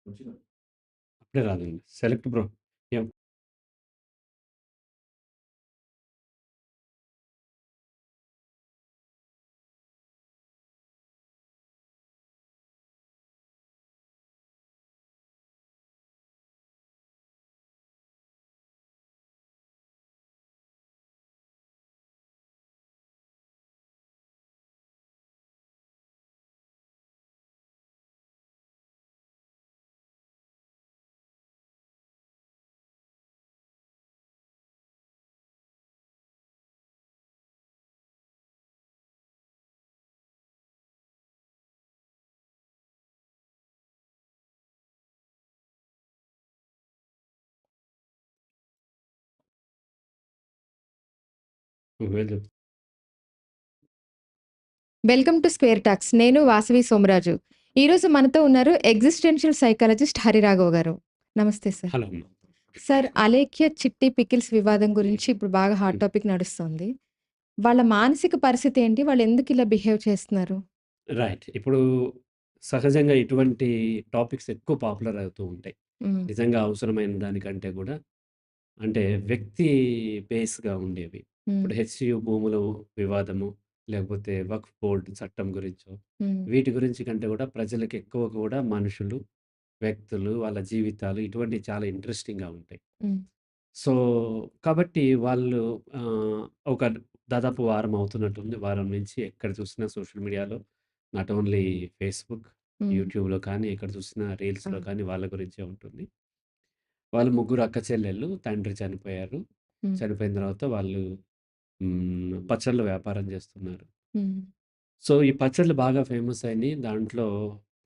వచ్చిందా? అప్పుడే రాదండి. Select bro. ఏం నువ్వే జెప్పు. Welcome to square talks. నేను వాసవి సోమరాజు. ఈరోజు మనతో ఉన్నారు ఎగ్జిస్టెన్షియల్ సైకాలజిస్ట్ హరిరాఘవ్ గారు. నమస్తే సార్. హలో అమ్మ. సార్, అలేఖ్య చిట్టి పికిల్స్ వివాదం గురించి ఇప్పుడు బాగా హాట్ హ్మ్. టాపిక్ నడుస్తుంది. వాళ్ళ మానసిక పరిస్థితి ఏంటి? వాళ్ళు ఎందుకు ఇలా బిహేవ్ చేస్తున్నారు? రైట్. ఇప్పుడు సహజంగా ఇటువంటి టాపిక్స్ ఎక్కువ పాపులర్ అవుతూ ఉంటాయి. హ్మ్. నిజంగా అవసరమైన దానికంటే గూడా అంటే వ్యక్తి బేస్‌గా ఉండేవి. హ్మ్. ఇప్పుడు హెచ్‌సియు భూముల వివాదము, లేకపోతే వక్ఫ్ బోర్డ్ చట్టం గురించో, హ్మ్. వీటి గురించి కంటే గూడా ప్రజలకు ఎక్కువ కూడా మనుషులు, వ్యక్తులు, వాళ్ళ జీవితాలు ఇటువంటివి చాలా ఇంట్రెస్టింగ్‌గా ఉంటాయి. హ్మ్. సో, కాబట్టి వాళ్ళు ఒక దాదాపు వారం అవుతున్నట్టుంది. వారం నుంచి ఎక్కడ చూసినా సోషల్ మీడియాలో నాట్ ఓన్లీ ఫేస్‌బుక్, హ్మ్. యూట్యూబ్‌లో కానీ, ఎక్కడ చూసినా ఆ! రీల్స్‌లో కానీ వాళ్ళ గురించే ఉంటుంది. వాళ్ళు ముగ్గురు అక్క చెల్లెళ్ళు. తండ్రి చనిపోయారు. హ్మ్. చనిపోయిన తర్వాత వాళ్ళు పచ్చళ్ళ వ్యాపారం చేస్తున్నారు. హ్మ్. సో, ఈ పచ్చడ్లు బాగా ఫేమస్ అయినియి. దాంట్లో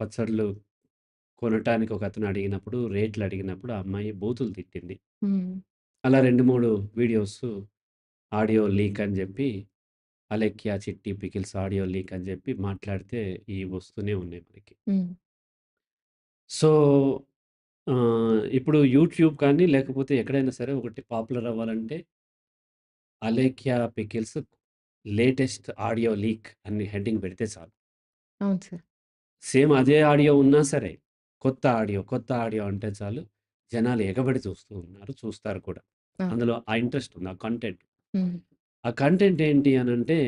పచ్చడ్లు కొనటానికి ఒకతను అడిగినప్పుడు, రేట్లు అడిగినప్పుడు ఆ అమ్మాయి బూతులు తిట్టింది. హ్మ్. అలా 2, 3 వీడియోసు ఆడియో లీక్ అని జెప్పి, 'అలెక్యా చిట్టి పికిల్స్' ఆడియో లీక్ అని జెప్పి మాట్లాడితే ఇయి వస్తూనే ఉన్నాయి మనకి. హ్మ్. సో, ఇప్పుడు యూట్యూబ్ కానీ, లేకపోతే ఎక్కడైనా సరే ఒకటి పాపులర్ అవ్వాలంటే 'Alekhya pickles latest audio leak' అని హెడ్డింగ్ పెడితే చాలు. అవును సార్. సేమ్ అదే ఆడియో ఉన్నా సరే, కొత్త ఆడియో, కొత్త ఆడియో అంటే చాలు జనాలు ఎగబడి చూస్తూ ఉన్నారు. చూస్తారు కూడా. ఆ! అందులో ఆ ఇంట్రెస్ట్ ఉంది. ఆ కంటెంట్. హ్మ్. ఆ కంటెంట్ ఏంటి అనంటే,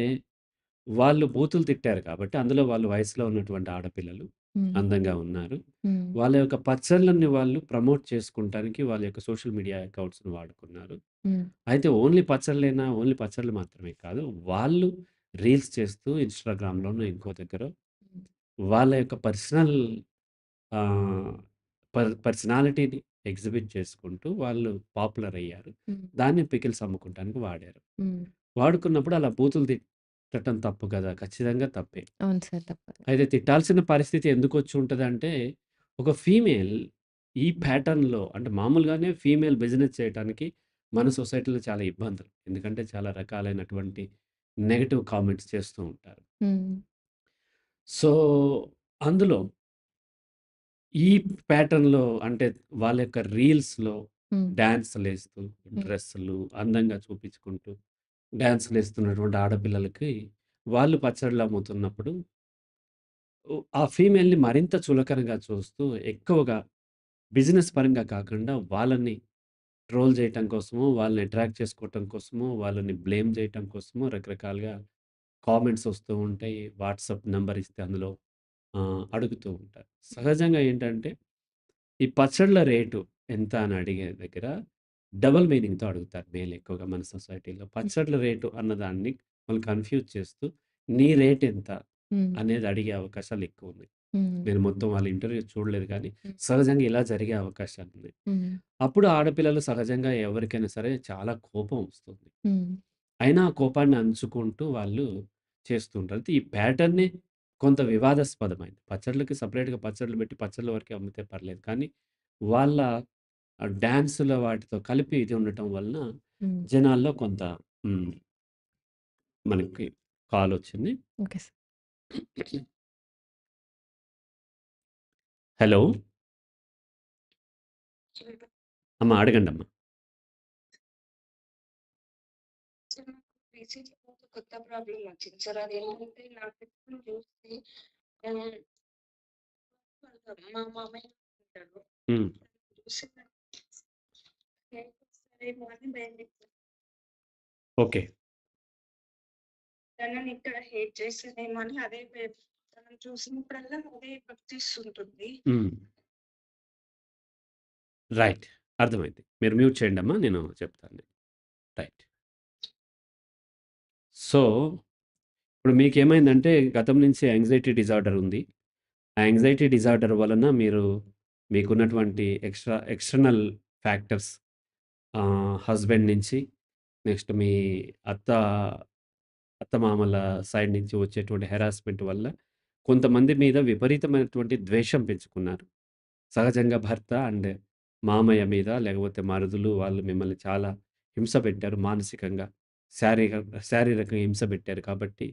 వాళ్ళు బూతులు తిట్టారు కాబట్టి, అందులో వాళ్ళు వయసులో ఉన్నటువంటి ఆడపిల్లలు హ్మ్. అందంగా ఉన్నారు. హ్మ్. వాళ్ళ యొక్క పచ్చళ్ళని వాళ్ళు ప్రమోట్ చేసుకుంటానికి వాళ్ళ యొక్క సోషల్ మీడియా అకౌంట్స్‌ని వాడుకున్నారు. హ్మ్. అయితే ఓన్లీ పచ్చళ్ళేనా? ఓన్లీ పచ్చళ్ళు మాత్రమే కాదు. వాళ్ళు రీల్స్ చేస్తూ ఇన్‌స్టాగ్రామ్‌లోనో, ఇంకో దగ్గరో హ్మ్. వాళ్ళ యొక్క పర్సనల్ ఆహ్, పర్సనాలిటీని ఎగ్జిబిట్ చేసుకుంటూ వాళ్ళు పాపులర్ అయ్యారు. హ్మ్. దాన్ని పికిల్స్ అమ్ముకుంటానికి వాడారు. హ్మ్. వాడుకున్నప్పుడు అలా బూతులు తిట్టటం తప్పు కదా! ఖచ్చితంగా తప్పే. అవును సార్. తప్పదు. అయితే తిట్టాల్సిన పరిస్థితి ఎందుకొచ్చి ఉంటదంటే, ఒక ఫీమేల్ ఈ ప్యాటర్న్‌లో అంటే మామూలుగానే ఫీమేల్ బిజినెస్ చేయటానికి మన సొసైటీలో చాలా ఇబ్బందులు. ఎందుకంటే చాలా రకాలైనటువంటి నెగెటివ్ కామెంట్స్ చేస్తూ ఉంటారు. హ్మ్. సో, అందులో ఈ ప్యాటర్న్‌లో అంటే వాళ్ళ యొక్క రీల్స్‌లో హ్మ్. డాన్సులేస్తూ, హ్మ్. డ్రెస్సులు అందంగా చూపించుకుంటూ, డాన్సులేస్తున్నటువంటి ఆడపిల్లలకి వాళ్ళు పచ్చడ్లు అమ్ముతున్నప్పుడు ఆ ఫీమేల్‌ని మరింత చులకనగా చూస్తూ ఎక్కువగా బిజినెస్ పరంగా కాకుండా వాళ్ళని ట్రోల్ చేయటం కోసమో, వాళ్ళని అట్రాక్ట్ చేసుకోవటం కోసమో, వాళ్ళని బ్లేమ్ చేయటం కోసమో రకరకాలుగా కామెంట్స్ వస్తూ ఉంటాయి. వాట్సాప్ నంబర్ ఇస్తే అందులో అడుగుతూ ఉంటారు. సహజంగా ఏంటంటే ఈ పచ్చడ్ల రేటు ఎంత అని అడిగే దగ్గర డబుల్ మీనింగ్‌తో అడుగుతారు మెయిల్ ఎక్కువగా మన సొసైటీలో. హ్మ్. పచ్చడ్ల రేటు అన్నదాన్ని వాళ్ళు కన్‌ఫ్యూజ్ చేస్తూ నీ రేట్ ఎంత హ్మ్. అనేది అడిగే అవకాశాలు ఎక్కువున్నాయి. హ్మ్. నేను మొత్తం వాళ్ళ ఇంటర్వ్యూ చూడలేదు కానీ హ్మ్. సహజంగా ఇలా జరిగే అవకాశాలున్నాయి. హ్మ్. అప్పుడు ఆడపిల్లలు సహజంగా ఎవరికైనా సరే చాలా కోపం వస్తుంది. హ్మ్. అయినా ఆ కోపాన్ని అణచుకుంటూ వాళ్ళు చేస్తూ ఉంటారు. అయితే ఈ ప్యాటర్నే కొంత వివాదాస్పదమైంది. పచ్చడ్లకి సెపరేట్‌గా పచ్చడ్లు పెట్టి పచ్చడ్ల వరకే అమ్మితే పర్లేదు. కానీ వాళ్ళ డాన్సుల వాటితో కలిపి ఇది ఉండటం వలన హ్మ్. జనాల్లో కొంత హ్మ్. మనకి కాలొచ్చింది. Okay sir. హలో! అమ్మ అడగండమ్మా. సార్ నాకు రీసెంట్‌గా ఒక కొత్త ప్రాబ్లమ్ వచ్చింది సార్. అదేంటంటే నా ట్రిప్‌ని చూసి ఆహ్, మా మామయ్య ఉంటారు. హ్మ్. చూసి హేట్ వస్తదేమో అని భయమైతుంది. ఓకే. తనని ఇక్కడ హేట్ చేస్తదేమో అని అదే తనని చూసినప్పుడల్లా అదే భక్తిస్తుంటుంది. హ్మ్. రైట్. అర్థమైంది. మీరు మ్యూట్ చేయండమ్మా. నేను చెప్తాను. రైట్. సో, ఇప్పుడు మీకేమైందంటే గతం నుంచి యాంగ్జైటీ డిజార్డర్ ఉంది. ఆ యాంగ్జైటీ డిజార్డర్ వలన మీరు మీకున్నటువంటి ఎక్స్‌టర్నల్ ఫ్యాక్టర్స్ హస్బెండ్ నుంచి, నెక్స్ట్ మీ అత్త అత్తమామల సైడ్ నుంచి వచ్చేటువంటి హెరాస్మెంట్ వల్ల కొంతమంది మీద విపరీతమైనటువంటి ద్వేషం పెంచుకున్నారు. సహజంగా భర్త అండ్ మామయ్య మీద లేకపోతే మరుదులు వాళ్ళు మిమ్మల్ని చాలా హింస పెట్టారు మానసికంగా. శారీర శారీరకంగా హింస పెట్టారు కాబట్టి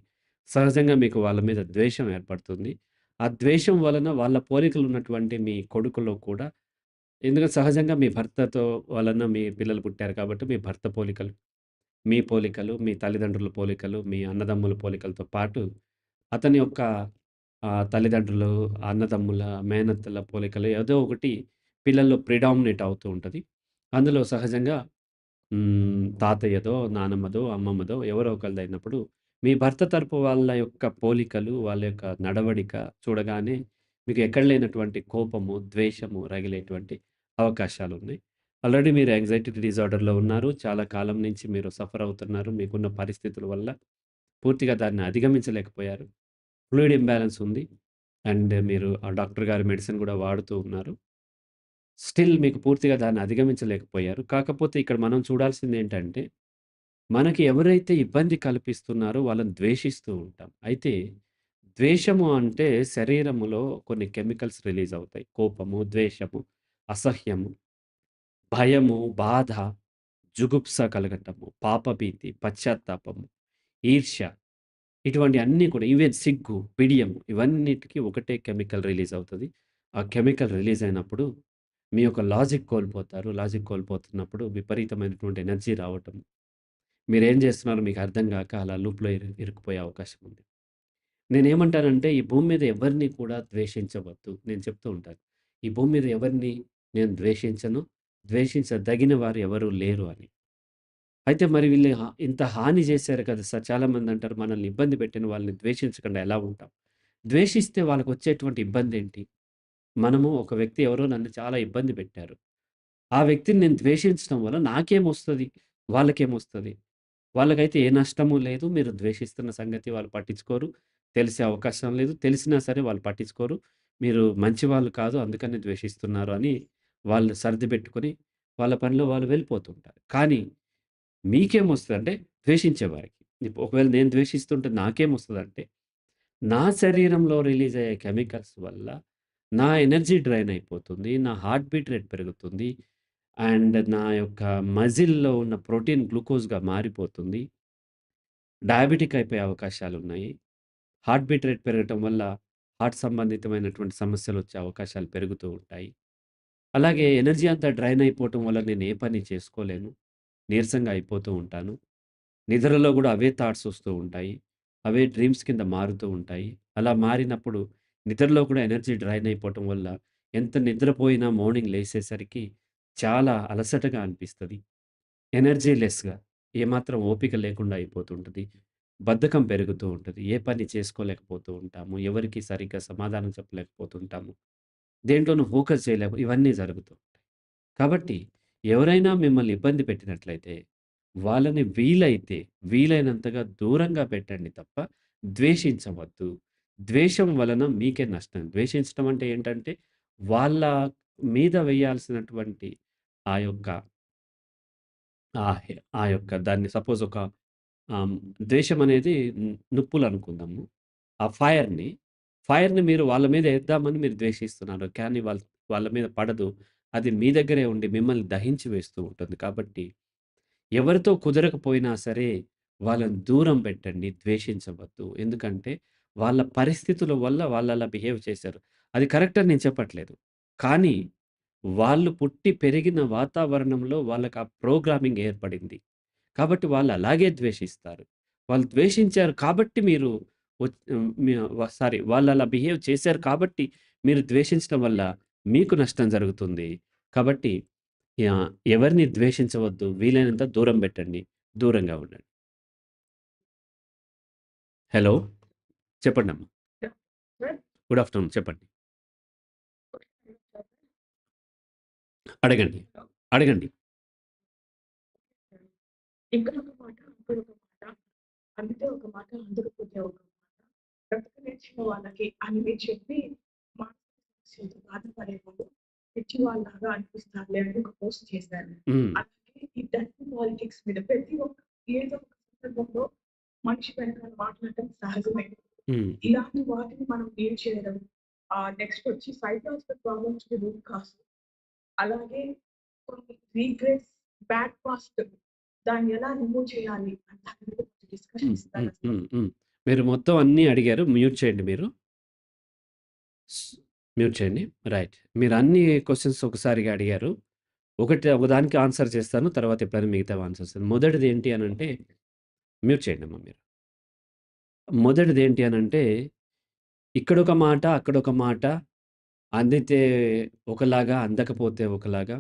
సహజంగా మీకు వాళ్ళ మీద ద్వేషం ఏర్పడుతుంది. ఆ ద్వేషం వలన వాళ్ళ పోలికలు ఉన్నటువంటి మీ కొడుకులో కూడా ఎందుకంటే సహజంగా మీ భర్తతో వలన మీ పిల్లలు పుట్టారు కాబట్టి మీ భర్త పోలికలు, మీ పోలికలు, మీ తల్లిదండ్రుల పోలికలు, మీ అన్నదమ్ముల పోలికలతో పాటు అతని యొక్క తల్లిదండ్రులు, అన్నదమ్ముల, మేనత్తల పోలికలు ఏదో ఒకటి పిల్లల్లో ప్రిడామినేట్ అవుతూ ఉంటది. అందులో సహజంగా తాతయ్యదో, నానమ్మదో, అమ్మమ్మదో ఎవరో ఒకళ్ళదయినప్పుడు మీ భర్త తరపు వాళ్ళ యొక్క పోలికలు, వాళ్ళ యొక్క నడవడిక చూడగానే మీకు ఎక్కడ లేనటువంటి కోపము, ద్వేషము రగిలేటువంటి అవకాశాలున్నాయి. ఆల్రెడీ మీరు యాంగ్జైటీ డిజార్డర్‌లో ఉన్నారు. చాలా కాలం నుంచి మీరు సఫర్ అవుతున్నారు. మీకున్న పరిస్థితుల వల్ల పూర్తిగా దాన్ని అధిగమించలేకపోయారు. ఫ్లూయిడ్ ఇంబాలెన్స్ ఉంది. అండ్ మీరు ఆ డాక్టర్ గారి మెడిసిన్ గూడా వాడుతూ ఉన్నారు. స్టిల్ మీకు పూర్తిగా దాన్ని అధిగమించలేకపోయారు. కాకపోతే ఇక్కడ మనం చూడాల్సిందేంటంటే, మనకి ఎవరైతే ఇబ్బంది కల్పిస్తున్నారో వాళ్ళని ద్వేషిస్తూ ఉంటాం. అయితే ద్వేషము అంటే శరీరములో కొన్ని కెమికల్స్ రిలీజ్ అవుతాయి. కోపము, ద్వేషము, అసహ్యము, భయము, బాధ, జుగుప్స కలగటము, పాపభీతి, పశ్చాత్తాపము, ఈర్ష్య ఇటువంటి అన్నీ కూడా ఈవెన్ సిగ్గు, బిడియము ఇవన్నిటికి ఒకటే కెమికల్ రిలీజ్ అవుతది. ఆ కెమికల్ రిలీజ్ అయినప్పుడు మీ యొక్క లాజిక్ కోల్పోతారు. లాజిక్ కోల్పోతున్నప్పుడు విపరీతమైనటువంటి ఎనర్జీ రావటం. మీరేం జేస్తున్నారో మీకు అర్థం గాక అలా లూప్‌లో ఇరుక్కుపోయే అవకాశం ఉంది. నేనేమంటానంటే ఈ భూమి మీద ఎవరిని కూడా ద్వేషించవద్దు. నేను చెప్తూ ఉంటాను. ఈ భూమి మీద ఎవరిని నేను ద్వేషించను. ద్వేషించదగిన వారు ఎవరు లేరు అని. అయితే మరి వీళ్ళు ఇంత హాని జేశారు కదా సార్! చాలామందంటారు మనల్ని ఇబ్బంది పెట్టిన వాళ్ళని ద్వేషించకుండా ఎలా ఉంటాం? ద్వేషిస్తే వాళ్ళకొచ్చేటువంటి ఇబ్బందేంటి? మనము ఒక వ్యక్తి ఎవరో నన్ను చాలా ఇబ్బంది పెట్టారు. ఆ వ్యక్తిని నేను ద్వేషించడం వల్ల నాకేమొస్తది? వాళ్ళకేమొస్తది? వాళ్ళకైతే ఏ నష్టము లేదు. మీరు ద్వేషిస్తున్న సంగతి వాళ్ళు పట్టించుకోరు. తెలిసే అవకాశం లేదు. తెలిసినా సరే వాళ్ళు పట్టించుకోరు. మీరు మంచివాళ్ళు కాదు అందుకని ద్వేషిస్తున్నారు అని వాళ్ళు సర్దిపెట్టుకొని వాళ్ళ పనిలో వాళ్ళు వెళ్ళిపోతుంటారు. కానీ మీకేమొస్తదంటే ద్వేషించేవారికి. ఒకవేళ నేను ద్వేషిస్తుంటే నాకేమొస్తదంటే నా శరీరంలో రిలీజ్ అయ్యే కెమికల్స్ వల్ల నా ఎనర్జీ డ్రైన్ అయిపోతుంది. నా హార్ట్ బీట్ రేట్ పెరుగుతుంది. అండ్ నా యొక్క మజిల్‌లో ఉన్న ప్రోటీన్ గ్లూకోజ్‌గా మారిపోతుంది. డయాబెటిక్ అయిపోయే అవకాశాలున్నాయి. హార్ట్ బీట్ రేట్ పెరగటం వల్ల హార్ట్ సంబంధితమైనటువంటి సమస్యలొచ్చే అవకాశాలు పెరుగుతూ ఉంటాయి. అలాగే ఎనర్జీ అంతా డ్రైన్ అయిపోవటం వల్ల నేను ఏ పని చేసుకోలేను. నీరసంగా అయిపోతూ ఉంటాను. నిద్రలో గూడా అవే థాట్స్ వస్తూ ఉంటాయి. అవే డ్రీమ్స్ కింద మారుతూ ఉంటాయి. అలా మారినప్పుడు నిద్రలో కూడా ఎనర్జీ డ్రైన్ అయిపోవటం వల్ల ఎంత నిద్రపోయినా మార్నింగ్ లేసేసరికి చాలా అలసటగా అనిపిస్తది. ఎనర్జీ లెస్‌గా ఏమాత్రం ఓపిక లేకుండా అయిపోతుంటది. బద్ధకం పెరుగుతూ ఉంటది. ఏ పని చేసుకోలేకపోతూ ఉంటాము. ఎవరికీ సరిగ్గా సమాధానం చెప్పలేకపోతుంటాము. దేంట్లోనూ ఫోకస్ ఇవన్నీ జరుగుతూ ఉంటాయి. కాబట్టి ఎవరైనా మిమ్మల్ని ఇబ్బంది పెట్టినట్లయితే, వాళ్ళని వీలైనంతగా దూరంగా పెట్టండి తప్ప, ద్వేషించవద్దు. ద్వేషం వలన మీకే నష్టం. ద్వేషించడం అంటే ఏంటంటే, వాళ్ళ మీద వేయాల్సినటువంటి ఆ యొక్క ఆ యొక్క దాన్ని సపోజ్ ఒక ఆహ్, ద్వేషం అనేది నిప్పులనుకుందాము. ఆ ఫైర్‌ని మీరు వాళ్ళ మీద ఏద్దామని మీరు ద్వేషిస్తున్నారు. కానీ వాళ్ళ మీద పడదు. అది మీ దగ్గరే ఉండి మిమ్మల్ని దహించి వేస్తూ ఉంటుంది. కాబట్టి ఎవరితో కుదరకపోయినా సరే వాళ్ళని దూరం పెట్టండి. ద్వేషించవద్దు. ఎందుకంటే వాళ్ళ పరిస్థితుల వల్ల వాళ్ళలా బిహేవ్ చేశారు. అది కరెక్ట్ అని నేను చెప్పట్లేదు. కానీ వాళ్ళు పుట్టి పెరిగిన వాతావరణంలో వాళ్ళకి ఆ ప్రోగ్రామింగ్ ఏర్పడింది. కాబట్టి వాళ్ళు అలాగే ద్వేషిస్తారు. వాళ్ళు ద్వేషించారు కాబట్టి మీరు సారీ వాళ్ళలా బిహేవ్ చేశారు కాబట్టి మీరు ద్వేషించడం వల్ల మీకు నష్టం జరుగుతుంది. కాబట్టి యాహ్! ఎవరిని ద్వేషించవద్దు. వీలైనంత దూరం పెట్టండి. దూరంగా ఉండండి. హలో! చెప్పండమ్మా. గుడ్ ఆఫ్టర్‌నూన్ చెప్పండి. అడగండి. అడగండి. ఇక్కడొక మాట, అక్కడొక మాట. అందితే ఒక మాట, అందకపోతే ఒక మాట. బ్రతకనిచ్చిన వాళ్ళకి అన్ని చెప్పి మానసిక సమస్యలతో బాధపడేవాళ్ళు పిచ్చివాళ్ళలాగా అనిపిస్తారులే అని ఒక పోస్ట్ చేశారు. హ్మ్. అలాగే ఈ డర్టీ పాలిటిక్స్ మీద ప్రతి ఒక్క ఏదో ఒక సందర్భంలో మనిషి వెనకాల మాట్లాడటం సహజమే. హ్మ్. ఇలాంటి వాటిని మనం డీల్ చేయడం. నెక్స్ట్ వచ్చి సైకలాజికల్ ప్రాబ్లమ్స్‌కి రూట్ కాజ్. అలాగే కొన్ని రిగ్రెట్స్, బ్యాడ్ పాస్ట్ దాన్ని ఎలా రిమూవ్ చేయాలి అని దాని మీద కొంచెం డిస్కషన్ హ్మ్. ఇస్తారా సార్? హ్మ్. మీరు మొత్తం అన్నీ అడిగారు. మ్యూట్ చేయండి మీరు. స్ మ్యూట్ చేయండి. రైట్. మీరు అన్ని క్వెషన్స్ ఒకసారిగా అడిగారు. ఒకదానికి ఆన్సర్ చేస్తాను. తర్వాత ఎప్పుడైనా మిగతావి ఆన్సర్స్ మొదటిది ఏంటి అనంటే మ్యూట్ చేయండమ్మా మీరు. మొదటిది ఏంటి అనంటే ఇక్కడొక మాట, అక్కడొక మాట. అందితే ఒకలాగా, అందకపోతే ఒకలాగా.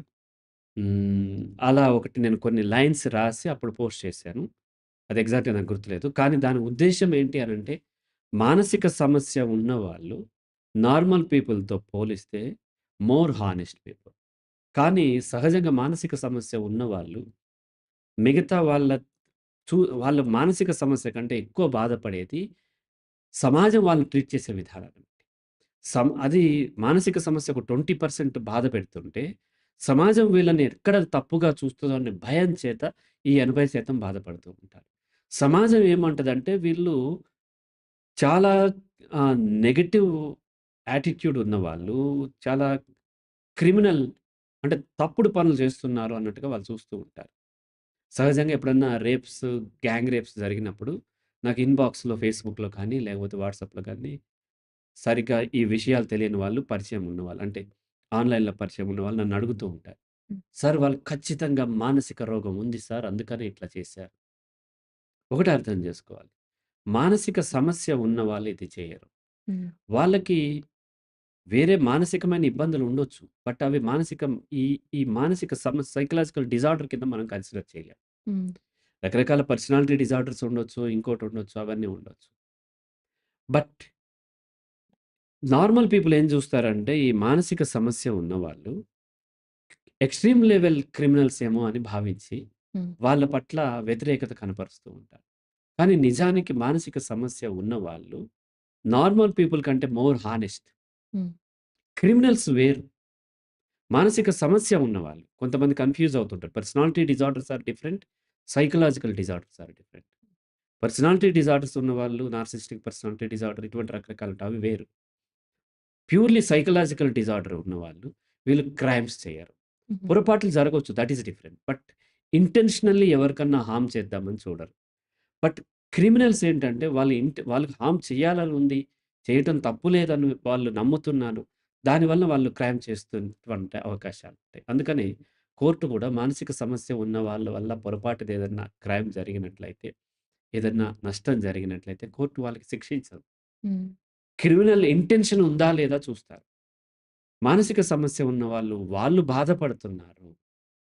అలా ఒకటి నేను కొన్ని లైన్స్ రాసి అప్పుడు పోస్ట్ చేశాను. అది ఎగ్జాక్ట్‌గా నాకు గుర్తులేదు. కానీ దాని ఉద్దేశ్యం ఏంటి అనంటే, మానసిక సమస్య ఉన్నవాళ్ళు నార్మల్ పీపుల్‌తో పోలిస్తే మోర్ హానెస్ట్ పీపుల్. కానీ సహజంగా మానసిక సమస్య ఉన్నవాళ్ళు మిగతా వాళ్ళ మానసిక సమస్య కంటే ఎక్కువ బాధపడేది సమాజం వాళ్ళని ట్రీట్ చేసే విధానాన్ని బట్టి. అది మానసిక సమస్య ఒక 20% బాధ పెడుతుంటే, సమాజం వీళ్ళని ఎక్కడ తప్పుగా చూస్తుందో అనే భయం చేత ఈ 80% బాధపడుతూ ఉంటారు. సమాజం ఏమంటదంటే వీళ్ళు చాలా నెగెటివ్ యాటిట్యూడ్ ఉన్నవాళ్ళు, చాలా క్రిమినల్ అంటే తప్పుడు పనులు చేస్తున్నారు అన్నట్టుగా వాళ్ళు చూస్తూ ఉంటారు. సహజంగా ఎప్పుడన్నా గ్యాంగ్ రేప్స్ జరిగినప్పుడు నాకు ఇన్‌బాక్స్‌లో ఫేస్‌బుక్‌లో కానీ, లేకపోతే వాట్సాప్‌లో కానీ సరిగ్గా ఈ విషయాలు తెలియని వాళ్ళు, పరిచయం ఉన్నవాళ్ళు అంటే ఆన్‌లైన్‌లో పరిచయం ఉన్నవాళ్ళు నన్ను అడుగుతూ ఉంటారు. హ్మ్. సార్ వాళ్ళు ఖచ్చితంగా మానసిక రోగం ఉంది సార్. అందుకనే ఇట్లా చేశారు. ఒకటే అర్థం చేసుకోవాలి. మానసిక సమస్య ఉన్నవాళ్ళు ఇది చేయరు. హ్మ్. వాళ్ళకి వేరే మానసికమైన ఇబ్బందులు ఉండొచ్చు. బట్ అవి ఈ ఈ మానసిక సైకలాజికల్ డిజార్డర్ కింద మనం కన్సిడర్ చేయలేం. హ్మ్. రకరకాల పర్సనాలిటీ డిజార్డర్స్ ఉండొచ్చు. ఇంకోటి ఉండొచ్చు. అవన్నీ ఉండొచ్చు. బట్ నార్మల్ పీపుల్ ఏం చూస్తారంటే ఈ మానసిక సమస్య ఉన్నవాళ్ళు ఎక్స్‌ట్రీమ్ లెవెల్ క్రిమినల్స్ ఏమో అని భావించి హ్మ్. వాళ్ళ పట్ల వ్యతిరేకత కనపరుస్తూ ఉంటారు. కానీ నిజానికి మానసిక సమస్య ఉన్నవాళ్ళు నార్మల్ పీపుల్ కంటే మోర్ హానెస్ట్. హ్మ్. క్రిమినల్స్ వేరు. మానసిక సమస్య ఉన్నవాళ్ళు. కొంతమంది కన్‌ఫ్యూజ్ అవుతుంటారు. Personality disorders are different. Psychological disorders are different. Personality disorders ఉన్నవాళ్ళు నార్సిస్టిక్ పర్సనాలిటీ డిజార్డర్ ఇటువంటి రకరకాలుంటాయి. అవి వేరు. ప్యూర్‌లీ సైకలాజికల్ డిజార్డర్ ఉన్నవాళ్ళు వీళ్ళు క్రైమ్స్ చేయరు. హుహు. పొరపాట్లు జరగొచ్చు. That is different. But intentionally ఎవరికన్నా హార్మ్ చేద్దామని చూడరు. బట్ క్రిమినల్స్ ఏంటంటే వాళ్ళకి హార్మ్ చేయాలని ఉంది. చేయటం తప్పు లేదని వాళ్ళు నమ్ముతున్నారు. దానివల్ల వాళ్ళు క్రైమ్ చేస్తున్నటువంటి అవకాశాలుంటాయి. అందుకని కోర్ట్ కూడా మానసిక సమస్య ఉన్న వాళ్ళ వల్ల పొరపాటున ఏదన్నా క్రైమ్ జరిగినట్లయితే, ఏదన్నా నష్టం జరిగినట్లయితే కోర్ట్ వాళ్ళకి శిక్షించదు. హ్మ్. క్రిమినల్ ఇంటెన్షన్ ఉందా లేదా చూస్తారు. మానసిక సమస్య ఉన్నవాళ్ళు, వాళ్ళు బాధపడుతున్నారు.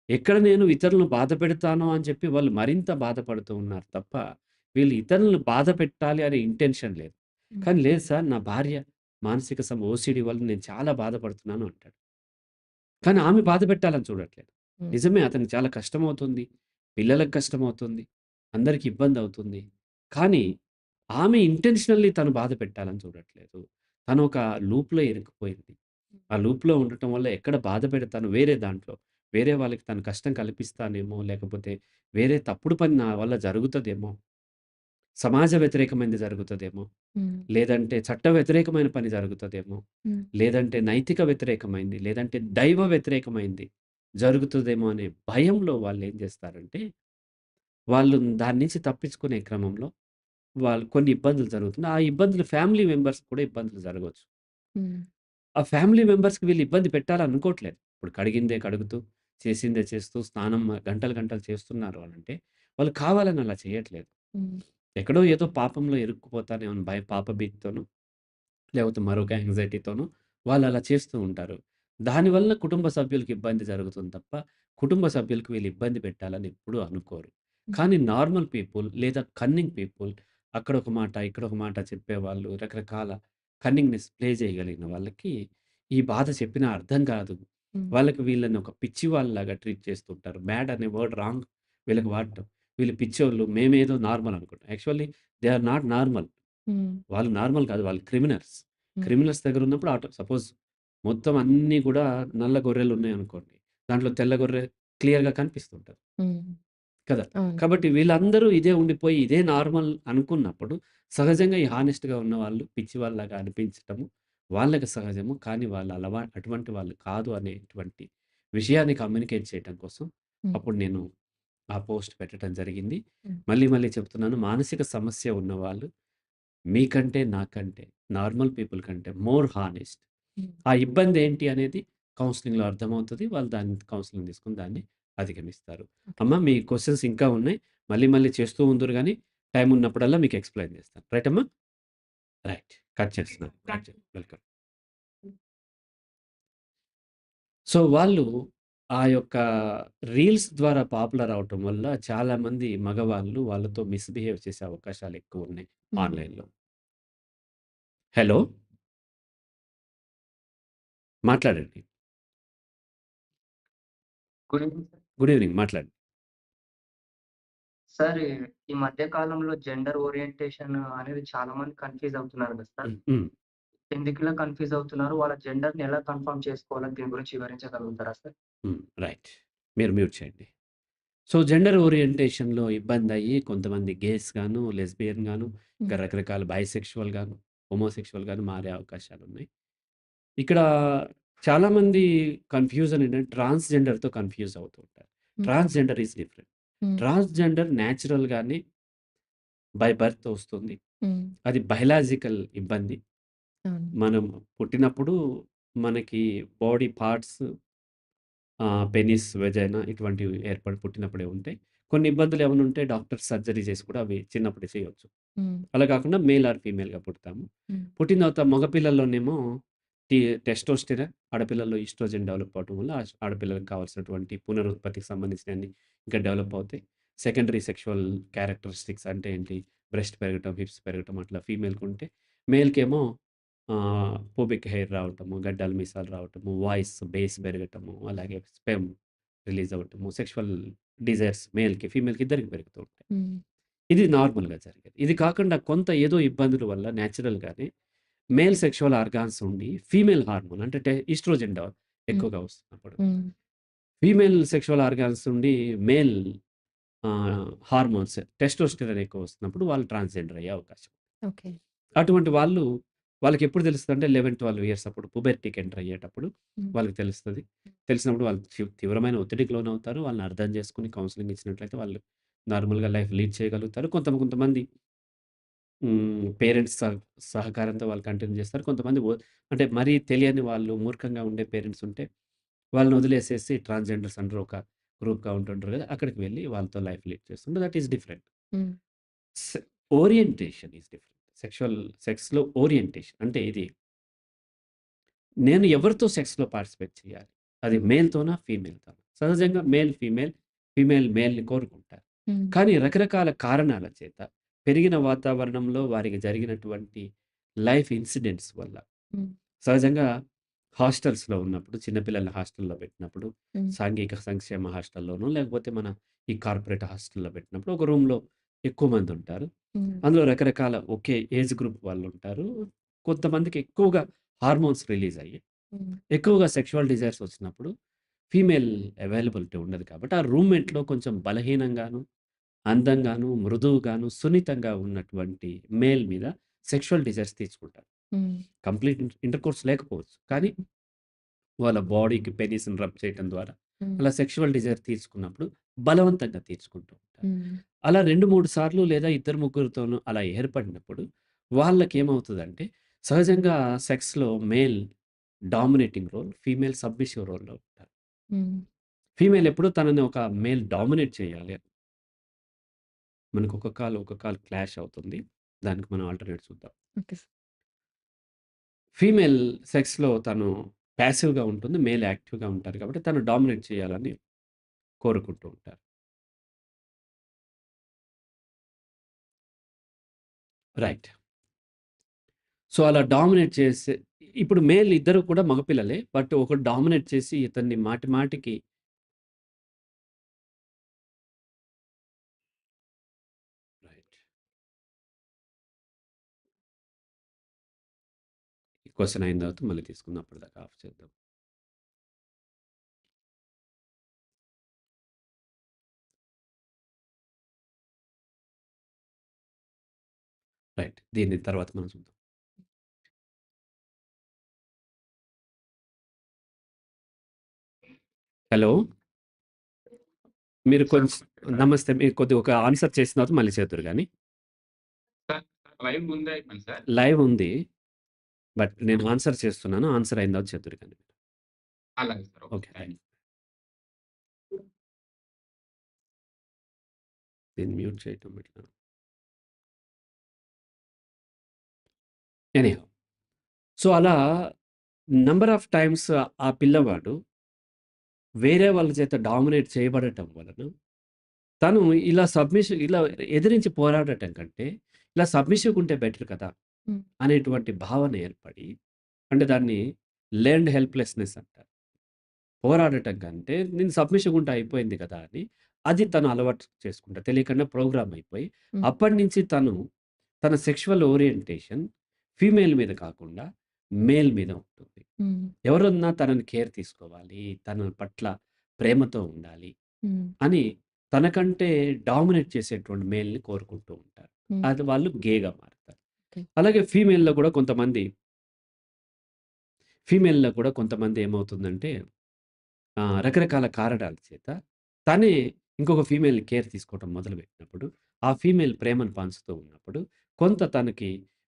ఎక్కడ నేను ఇతరులను బాధపెడతానో అని చెప్పి వాళ్ళు మరింత బాధపడుతూ ఉన్నారు తప్ప, వీళ్ళు ఇతరులను బాధ పెట్టాలి అనే ఇంటెన్షన్ లేదు. హ్మ్. కానీ లేదు సార్ నా భార్య మానసిక ఓసీడీ వల్ల నేను చాలా బాధపడుతున్నాను అంటాడు. కానీ ఆమె బాధ పెట్టాలని చూడట్లేదు. హ్మ్. నిజమే అతనికి చాలా కష్టమవుతుంది. పిల్లలకి కష్టమవుతుంది. అందరికి ఇబ్బందవుతుంది. కానీ ఆమె ఇంటెన్షనల్లీ తను బాధ పెట్టాలని చూడట్లేదు. తను ఒక లూప్‌లో ఇరుక్కుపోయింది. ఆ లూప్‌లో ఉండటం వల్ల ఎక్కడ బాధ పెడతాను వేరే దాంట్లో. వేరే వాళ్ళకి తను కష్టం కల్పిస్తానేమో, లేకపోతే వేరే తప్పుడు పని నా వల్ల జరుగుతదేమో, సమాజ వ్యతిరేకమైనది జరుగుతదేమో, హ్మ్. లేదంటే చట్ట వ్యతిరేకమైన పని జరుగుతదేమో, హ్మ్. లేదంటే నైతిక వ్యతిరేకమైంది, లేదంటే దైవ వ్యతిరేకమైంది జరుగుతదేమో అనే భయంలో వాళ్ళేం జేస్తారంటే, వాళ్ళు దాని నుంచి తప్పించుకునే క్రమంలో వాళ్ళు కొన్ని ఇబ్బందులు జరుగుతున్నాయి. ఆ ఇబ్బందులు ఫ్యామిలీ మెంబర్స్‌కి కూడా ఇబ్బందులు జరగొచ్చు. హ్మ్. ఆ ఫ్యామిలీ మెంబర్స్‌కి వీళ్ళు ఇబ్బంది పెట్టాలనుకోవట్లేదు. ఇప్పుడు కడిగిందే కడుగుతూ, చేసిందే చేస్తూ, స్నానం గంటలు గంటలు చేస్తున్నారు అనంటే, వాళ్ళు కావాలని అలా చేయట్లేదు. హ్మ్. ఎక్కడో ఏదో పాపంలో ఇరుక్కుపోతానేమో అని పాప భీతితోనో, లేకపోతే మరొక యాంగ్జైటీతోనో వాళ్ళలా చేస్తూ ఉంటారు. దానివల్ల కుటుంబ సభ్యులకి ఇబ్బంది జరుగుతుంది తప్ప, కుటుంబ సభ్యులకి వీళ్ళు ఇబ్బంది పెట్టాలని ఎప్పుడూ అనుకోరు. హ్మ్. కానీ నార్మల్ పీపుల్ లేదా కన్నింగ్ పీపుల్ అక్కడ ఒక మాట, ఇక్కడ ఒక మాట చెప్పేవాళ్ళు, రకరకాల కన్నింగ్‌నెస్ ప్లే చేయగలిగిన వాళ్ళకి ఈ బాధ చెప్పినా అర్థం కాదు. హ్మ్. వాళ్ళకి వీళ్ళని ఒక పిచ్చి వాళ్ళలాగా ట్రీట్ చేస్తుంటారు. మ్యాడ్ అనే వర్డ్ రాంగ్ వీళ్ళకి వాడటం. వీళ్ళు పిచ్చోళ్ళు, మేమేదో నార్మల్ అనుకుంటాం. Actually they are not normal. Hmm. వాళ్ళు నార్మల్ కాదు. వాళ్ళు క్రిమినల్స్. హ్మ్. క్రిమినల్స్ దగ్గరున్నప్పుడు సపోజ్ మొత్తం అన్నీ గూడా నల్ల గొర్రెలున్నాయనుకోండి. దాంట్లో తెల్ల గొర్రె క్లియర్‌గా కనిపిస్తుంటది. హ్మ్. కదా! అవును. కాబట్టి వీళ్ళందరూ ఇదే ఉండిపోయి, ఇదే నార్మల్ అనుకున్నప్పుడు, సహజంగా ఈ హానెస్ట్‌గా ఉన్నవాళ్ళు పిచ్చివాళ్ళలాగా అనిపించటము వాళ్ళకి సహజము. కానీ వాళ్ళు అటువంటి వాళ్ళు కాదు అనేటువంటి విషయాన్ని కమ్యూనికేట్ చేయటం కోసం హ్మ్. అప్పుడు నేను ఆ పోస్ట్ పెట్టడం జరిగింది. హ్మ్. మళ్ళీ మళ్ళీ చెప్తున్నాను. మానసిక సమస్య ఉన్నవాళ్ళు మీకంటే, నాకంటే, నార్మల్ పీపుల్ కంటే మోర్ హానెస్ట్. హ్మ్. ఆ ఇబ్బందేంటి అనేది కౌన్సెలింగ్‌లో అర్థమవుతది. వాళ్ళు దాన్ని కౌన్సెలింగ్ తీసుకొని దాన్ని అధిగమిస్తారు. ఓకే. అమ్మ మీ క్వెషన్స్ ఇంకా ఉన్నాయి. మళ్ళీ మళ్ళీ చేస్తూ ఉందురు గానీ, టైమ్ ఉన్నప్పుడల్లా మీకు ఎక్స్‌ప్లెయిన్ చేస్తాను. రైట్ అమ్మా? రైట్. కట్ చేస్తున్నాను. కట్ చే వెల్కమ్. సో, వాళ్ళు ఆ యొక్క రీల్స్ ద్వారా పాపులర్ అవ్వటం వల్ల చాలామంది మగవాళ్ళు వాళ్ళతో మిస్‌బిహేవ్ చేసే అవకాశాలెక్కువున్నాయి హ్మ్. ఆన్‌లైన్‌లో. హలో! మాట్లాడండి. Good evening sir. Good evening. మాట్లాడండి. సార్ ఈ మధ్య కాలంలో జెండర్ ఓరియంటేషన్ అనేది చాలా మంది కన్‌ఫ్యూజ్ అవుతున్నారు కదా సార్. హ్మ్. హ్మ్. ఎందుకిలా కన్‌ఫ్యూజ్ అవుతున్నారు? వాళ్ళ జెండర్‌ని ఎలా కన్ఫర్మ్ చేసుకోవాలో దీని గురించి వివరించగలుగుతారా సార్? హ్మ్. రైట్. మీరు మ్యూట్ చేయండి. సో, జెండర్ ఓరియంటేషన్‌లో ఇబ్బందయ్యి కొంతమంది గేస్ గాను, లెస్బియన్ గాను, ఇంకా హ్మ్. రకరకాల బైసెక్షువల్ గాను, హోమోసెక్షువల్ గాను మారే అవకాశాలున్నాయి. ఇక్కడ చాలామంది కన్‌ఫ్యూజన్ ఏంటంటే ట్రాన్స్‌జెండర్‌తో కన్‌ఫ్యూజ్ అవుతూ ఉంటారు. హ్మ్. Transgender is different. హ్మ్. ట్రాన్స్‌జెండర్ నేచురల్‌గానే బై బర్త్ వస్తుంది. హ్మ్. అది బయలాజికల్ ఇబ్బంది. అవును. మనం పుట్టినప్పుడు మనకి బాడీ పార్ట్స్ పెనిస్, వెజైనా ఇటువంటివి ఏర్పడి పుట్టినప్పుడే ఉంటాయి. కొన్ని ఇబ్బందులు ఏమైనా ఉంటే డాక్టర్ సర్జరీ చేసి కూడా అవి చిన్నప్పుడే చేయొచ్చు. హ్మ్. అలా కాకుండా మేల్ ఆర్ ఫీమేల్‌గా పుడతాము. హ్మ్. పుట్టిన తర్వాత మగపిల్లల్లోనేమో టీ టెస్టోస్టెరాన్, ఆడపిల్లల్లో ఈస్ట్రోజన్ డెవలప్ అవ్వటం వల్ల ఆడపిల్లలకి కావాల్సినటువంటి పునరుత్పత్తికి సంబంధించినయన్ని ఇంకా డెవలప్ అవుతాయి. సెకండరీ సెక్షువల్ క్యారెక్టరిస్టిక్స్ అంటే ఏంటి? బ్రెస్ట్ పెరగటం, హిప్స్ పెరగటం అట్లా ఫీమేల్‌కుంటే, మేల్‌కేమో పూబిక్ హెయిర్ రావటము, గడ్డాలు, మీసాలు రావటము, వాయిస్ బేస్ పెరగటము, అలాగే స్పెర్మ్ రిలీజ్ అవ్వటము, సెక్షువల్ డిజైర్స్ మేల్‌కి, ఫీమేల్‌కి ఇద్దరికి పెరుగుతూ ఉంటాయి. హ్మ్. ఇది నార్మల్‌గా జరిగేది. ఇది కాకుండా కొంత ఏదో ఇబ్బందుల వల్ల నేచురల్‌గానే మేల్ సెక్షువల్ ఆర్గాన్స్ ఉండి, ఫీమేల్ హార్మోన్ అంటే ఈస్ట్రోజన్ హ్మ్. ఎక్కువగా వస్తున్నప్పుడు, హ్మ్. ఫీమేల్ సెక్షువల్ ఆర్గాన్స్ ఉండి మేల్ హార్మోన్స్ టెస్టోస్టెరాన్ ఎక్కువ వస్తున్నప్పుడు వాళ్ళు ట్రాన్స్‌జెండర్ అయ్యే అవకాశం. ఓకే. అటువంటి వాళ్ళు వాళ్ళకెప్పుడు తెలుస్తదంటే 11, 12 ఇయర్స్ అప్పుడు పుబెర్టీకి ఎంటర్ అయ్యేటప్పుడు హ్మ్. వాళ్ళకి తెలుస్తది. తెలిసినప్పుడు వాళ్ళు తీవ్రమైన ఒత్తిడికి లోనవుతారు. వాళ్ళని అర్థం చేసుకొని కౌన్సెలింగ్ ఇచ్చినట్లయితే వాళ్ళు నార్మల్‌గా లైఫ్ లీడ్ చేయగలుగుతారు. కొంతమంది పేరెంట్స్ సహకారంతో వాళ్ళు కంటిన్యూ చేస్తారు. కొంతమంది అంటే మరీ తెలియని వాళ్ళు మూర్ఖంగా ఉండే పేరెంట్స్ ఉంటే వాళ్ళని వదిలేసేసి ట్రాన్స్‌జెండర్స్ అంటారు ఒక గ్రూప్‌గా ఉంటుంటారు కదా! అక్కడికి వెళ్లి వాళ్ళతో లైఫ్ లీడ్ చేస్తుంటే దట్ ఈస్ డిఫరెంట్. హ్మ్. సె ఓరియంటేషన్ ఈస్ డిఫరెంట్. సెక్స్‌లో ఓరియంటేషన్ అంటే ఇది నేను ఎవరితో సెక్స్‌లో పార్టిసిపేట్ చేయాలి? అది మేల్‌తోనా? ఫీమేల్‌తోనా? సహజంగా ఫీమేల్ మేల్‌ని కోరుకుంటారు. హ్మ్. కానీ రకరకాల కారణాల చేత పెరిగిన వాతావరణంలో వారికి జరిగినటువంటి లైఫ్ ఇన్సిడెంట్స్ వల్ల హ్మ్. సహజంగా హాస్టల్స్‌లో ఉన్నప్పుడు చిన్న పిల్లల్ని హాస్టల్‌లో పెట్టినప్పుడు హ్మ్. సాంఘిక సంక్షేమ హాస్టల్‌లోనో లేకపోతే మన ఈ కార్పొరేట్ హాస్టల్‌లో పెట్టినప్పుడు ఒక రూమ్‌లో ఎక్కువ మంది ఉంటారు. హ్మ్. అందులో రకరకాల ఒకే ఏజ్ గ్రూప్ వాళ్ళుంటారు. కొంతమందికి ఎక్కువగా హార్మోన్స్ రిలీజ్ అయ్యి హ్మ్. ఎక్కువగా సెక్షువల్ డిజైర్స్ వచ్చినప్పుడు ఫీమేల్ అవైలబిలిటీ ఉండదు కాబట్టి, ఆ రూమ్‌మేట్‌లో కొంచెం బలహీనంగాను, అందంగాను, మృదువుగాను, సున్నితంగా ఉన్నటువంటి మేల్ మీద సెక్షువల్ డిజైర్స్ తీర్చుకుంటారు. హ్మ్. కంప్లీట్ ఇంటర్‌కోర్స్ లేకపోవచ్చు. కానీ వాళ్ళ బాడీకి పెనిస్‌ని రబ్ చేయటం ద్వారా హ్మ్. అలా సెక్షువల్ డిజైర్ తీర్చుకున్నప్పుడు బలవంతంగా తీర్చుకుంటూ ఉంటారు. హ్మ్. అలా 2, 3 సార్లు లేదా ఇద్దరు ముగ్గురితోనూ అలా ఏర్పడినప్పుడు వాళ్ళకేమవుతదంటే సహజంగా సెక్స్‌లో male dominating role, female submissive రోల్‌లో ఉంటారు. హ్మ్. ఫీమేల్ ఎప్పుడు తనని ఒక మేల్ డామినేట్ చేయాలి. మనకు ఒక కాల్ క్లాష్ అవుతుంది. దానికి మనం ఆల్టర్‌నేట్ చూద్దాం. Okay sir. ఫీమేల్ సెక్స్‌లో తను ప్యాసివ్‌గా ఉంటుంది. మేల్ యాక్టివ్‌గా ఉంటారు కాబట్టి తను డామినేట్ చేయాలని కోరుకుంటూ ఉంటారు. రైట్. సో, అలా డామినేట్ చేసే ఇప్పుడు మేల్ ఇద్దరు కూడా మగపిల్లలే. బట్ ఒకడు డామినేట్ చేసి ఇతన్ని మాటి మాటికి రైట్. ఈ క్వెషన్ అయిన తర్వాత మళ్ళీ తీసుకుందాం. అప్పటిదాకా ఆఫ్ చేద్దాం. రైట్. దీని తర్వాత మనం చూద్దాం. హలో! మీరు కొంచెం నమస్తే. మీరు కొద్దిగా ఒక ఆన్సర్ చేసిన తర్వాత మళ్ళీ చేద్దురు గానీ. సార్ లైవ్ ముందే అయిపోయింది సార్. లైవ్ ఉంది. బట్ నేను ఆన్సర్ చేస్తున్నాను. ఆన్సర్ అయిన తర్వాత చేద్దురు గానీ. అలాగే సార్. ఓకే. ఓకే. థాంక్స్. దీన్ని మ్యూట్ చేయటం ఎట్లా? ఎనీహౌ. సో, అలా నంబర్ ఆఫ్ టైమ్స్ ఆ పిల్లవాడు వేరే వాళ్ళ చేత డామినేట్ చేయబడటం వలన తను ఇలా ఎదిరించి పోరాడటం కంటే, ఇలా సబ్మిసివ్‌గా ఉంటే బెటర్ కదా! హ్మ్. అనేటువంటి భావన ఏర్పడి, అంటే దాన్ని లెర్న్డ్ హెల్ప్‌లెస్‌నెస్ అంటారు. పోరాడటం కంటే నేను సబ్మిసివ్‌గా ఉంటే అయిపోయింది కదా! అని అది తను అలవాటు చేసుకుంటాడు. తెలియకుండా ప్రోగ్రామ్ అయిపోయి, హ్మ్. అప్పటినుంచి తను తన సెక్షువల్ ఓరియంటేషన్ ఫీమేల్ మీద కాకుండా మేల్ మీద ఉంటుంది. హ్మ్. ఎవరన్నా తనని కేర్ తీసుకోవాలి, తన పట్ల ప్రేమతో ఉండాలి హ్మ్. అని తనకంటే డామినేట్ చేసేటువంటి మేల్‌ని కోరుకుంటూ ఉంటారు. హ్మ్. అది వాళ్ళు గేగా మారుతారు. ఓకే. అలాగే ఫీమేల్‌లో కూడా కొంతమంది ఏమవుతుందంటే రకరకాల కారణాల చేత తనే ఇంకొక ఫీమేల్‌ని కేర్ తీసుకోవటం మొదలుపెట్టినప్పుడు, ఆ ఫీమేల్ ప్రేమను పంచుతూ ఉన్నప్పుడు, కొంత తనకి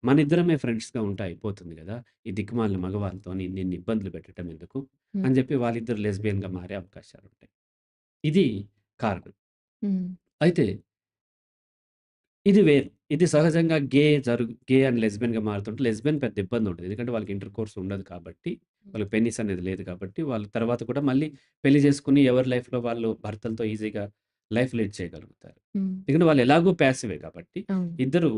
మనిద్దరమే ఫ్రెండ్స్‌గా ఉంటే అయిపోతుంది గదా! ఈ దిక్కుమాలిన మగవాళ్ళతోని ఇన్నిన్ని ఇబ్బందులు పెట్టడం ఎందుకు? హ్మ్. అని చెప్పి వాళ్ళిద్దరు లెస్బియన్‌గా మారే అవకాశాలుంటాయి. ఇది కారణం. హ్మ్. అయితే ఇది వేరు. ఇది సహజంగా గే అండ్ లెస్బియన్‌గా మారుతుంటే లెస్బియన్ పెద్ద ఇబ్బందుండదు. ఎందుకంటే వాళ్ళకి ఇంటర్ కోర్స్ ఉండదు కాబట్టి, వాళ్ళకి పెనిస్ అనేది లేదు కాబట్టి, వాళ్ళు తర్వాత కూడా మళ్ళీ పెళ్లి చేసుకొని ఎవరి లైఫ్‌లో వాళ్ళు భర్తలతో ఈజీగా లైఫ్ లీడ్ చేయగలుగుతారు. హ్మ్. ఎందుకంటే వాళ్ళు ఎలాగో ప్యాసివే కాబట్టి, అవును. ఇద్దరు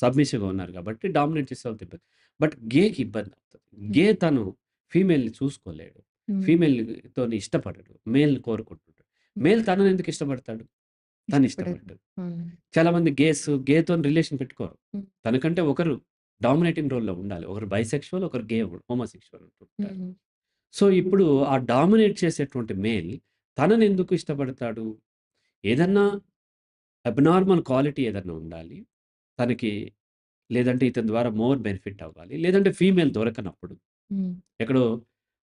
సబ్మిసివ్‌గా ఉన్నారు కాబట్టి డామినేట్ చేసే వాళ్ళతో ఇబ్బంది. బట్ గేకి ఇబ్బందవుతది. గే తను ఫీమేల్‌ని చూసుకోలేడు. హ్మ్. ఫీమేల్‌తోని ఇష్టపడడు. మేల్‌ని కోరుకుంటుంటాడు. హ్మ్. మేల్ తనని ఎందుకు ఇష్టపడతాడు? తను ఇష్టపడరు. ఇష్టపడ్డు. అవును. చాలామంది గేతోని రిలేషన్ పెట్టుకోరు. హ్మ్. తనకంటే ఒకరు డామినేటింగ్ రోల్‌లో ఉండాలి. ఒకరు బైసెక్షువల్, ఒకరు హోమోసెక్షువల్ ఉంటుంటారు. హ్మ్. సో, ఇప్పుడు ఆ డామినేట్ చేసేటువంటి మేల్ తననెందుకు ఇష్టపడతాడు? ఏదన్నా అబ్‌నార్మల్ క్వాలిటీ ఏదన్నా ఉండాలి. తనకి లేదంటే ఇతని ద్వారా మోర్ బెనిఫిట్ అవ్వాలి. లేదంటే ఫీమేల్ దొరకనప్పుడు హ్మ్. ఎక్కడో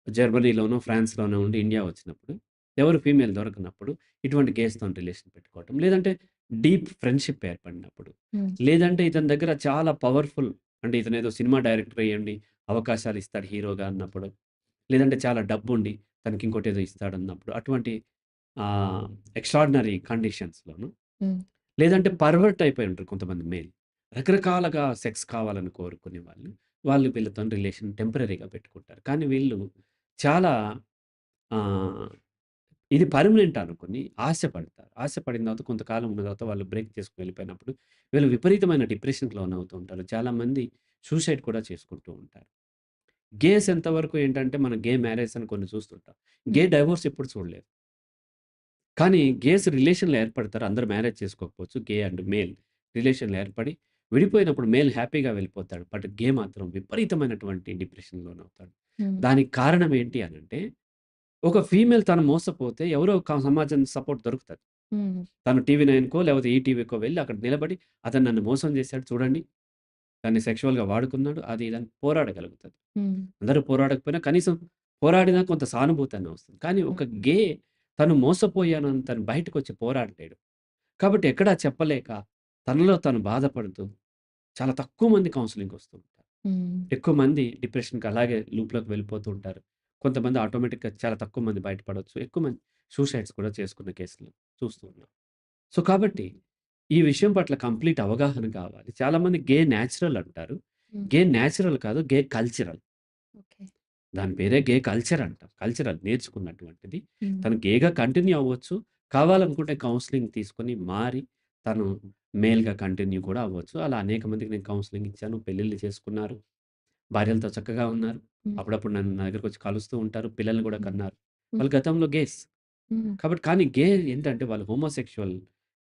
జర్మనీలోనో, ఫ్రాన్స్‌లోనో ఉండి ఇండియా వచ్చినప్పుడు, ఎవరు ఫీమేల్ దొరకనప్పుడు ఇటువంటి గేస్‌తోని రిలేషన్ పెట్టుకోవటం. లేదంటే డీప్ ఫ్రెండ్‌షిప్ ఏర్పడినప్పుడు. హ్మ్. లేదంటే ఇతని దగ్గర చాలా పవర్‌ఫుల్ అంటే ఇతనేదో సినిమా డైరెక్టర్ అయ్యుండి అవకాశాలు ఇస్తాడు హీరోగా అన్నప్పుడు. లేదంటే చాలా డబ్బుండి తనకి ఇంకోటేదో ఇస్తాడన్నప్పుడు. అటువంటి ఆహ్, ఎక్స్ట్రార్డినరీ కండిషన్స్‌లోను హ్మ్. లేదంటే పర్వర్ట్ అయిపోయి ఉంటారు కొంతమంది మేల్. రకరకాలుగా సెక్స్ కావాలని కోరుకునే వాళ్ళు. వాళ్ళు వీళ్ళతోని రిలేషన్ టెంపరరీగా పెట్టుకుంటారు. కానీ వీళ్ళు చాలా ఆహ్, ఇది పర్మనెంట్ అనుకుని ఆశపడతారు. ఆశపడిన తర్వాత కొంతకాలం ఉన్న తర్వాత వాళ్ళు బ్రేక్ చేసుకొని వెళ్ళిపోయినప్పుడు వీళ్ళు విపరీతమైన డిప్రెషన్‌కి లోనవుతూ ఉంటారు. చాలామంది సూసైడ్ కూడా చేసుకుంటూ ఉంటారు. గేస్ ఎంతవరకు ఏంటంటే మనం గే మ్యారేజ్ అని కొన్ని చూస్తుంటాం. గే హ్మ్. డైవోర్స్ ఎప్పుడు చూడలేదు. కానీ గేస్ రిలేషన్‌లో ఏర్పడతారు. అందరూ మ్యారేజ్ చేసుకోకపోవచ్చు. గే అండ్ మేల్ రిలేషన్‌లో ఏర్పడి విడిపోయినప్పుడు మేల్ హ్యాపీగా వెళ్ళిపోతాడు. బట్ గే మాత్రం విపరీతమైనటువంటి డిప్రెషన్‌కి లోనవుతాడు. హ్మ్. దానికి కారణం ఏంటి అనంటే, ఒక ఫీమేల్ తను మోసపోతే ఎవరో ఒక సమాజం సపోర్ట్ దొరుకుతది. హ్మ్. తను టీవీ నైన్‌కో లేకపోతే ఈటీవీకో వెళ్లి అక్కడ నిలబడి అతను నన్ను మోసం చేశాడు చూడండి. దాన్ని సెక్సువల్‌గా వాడుకున్నాడు. అది ఇది అని పోరాడగలుగుతది. హ్మ్. అందరూ పోరాడకపోయినా కనీసం పోరాడినా కొంత సానుభూతి అన్న వస్తుంది. కానీ హ్మ్. ఒక గే తను మోసపోయానని తను బయటకొచ్చి పోరాడలేడు. కాబట్టి ఎక్కడా చెప్పలేక తనలో తను బాధపడుతూ చాలా తక్కువ మంది కౌన్సెలింగ్‌కొస్తూ ఉంటారు. హ్మ్. ఎక్కువ మంది డిప్రెషన్‌కి అలాగే లూప్‌లోకి వెళ్ళిపోతూ ఉంటారు. కొంతమంది ఆటోమేటిక్‌గా చాలా తక్కువ మంది బయటపడొచ్చు. ఎక్కువ మంది సూసైడ్స్ కూడా చేసుకున్న కేసులు చూస్తూ ఉన్నాం. సో, కాబట్టి ఈ విషయం పట్ల కంప్లీట్ అవగాహన కావాలి. చాలామంది గే నేచురల్ అంటారు. హ్మ్. గే నేచురల్ కాదు. గే కల్చరల్. ఓకే. దాని పేరే గే కల్చర్ అంటాం. కల్చర్ అది నేర్చుకున్నటువంటిది. హ్మ్. తను గేగా కంటిన్యూ అవ్వచ్చు. కావాలనుకుంటే కౌన్సెలింగ్ తీసుకొని మారి తను మేల్‌గా కంటిన్యూ కూడా అవ్వచ్చు. అలా అనేక మందికి నేను కౌన్సెలింగ్ ఇచ్చాను. పెళ్ళిళ్ళు చేసుకున్నారు. భార్యలతో చక్కగా ఉన్నారు. హ్మ్. అప్పుడప్పుడు నన్ను నా దగ్గరకొచ్చి కలుస్తూ ఉంటారు. పిల్లల్ని కూడా హ్మ్. కన్నారు. హ్మ్. వాళ్ళు గతంలో గేస్. హ్మ్. కాబట్టి కానీ గే ఏంటంటే వాళ్ళు హోమోసెక్షువల్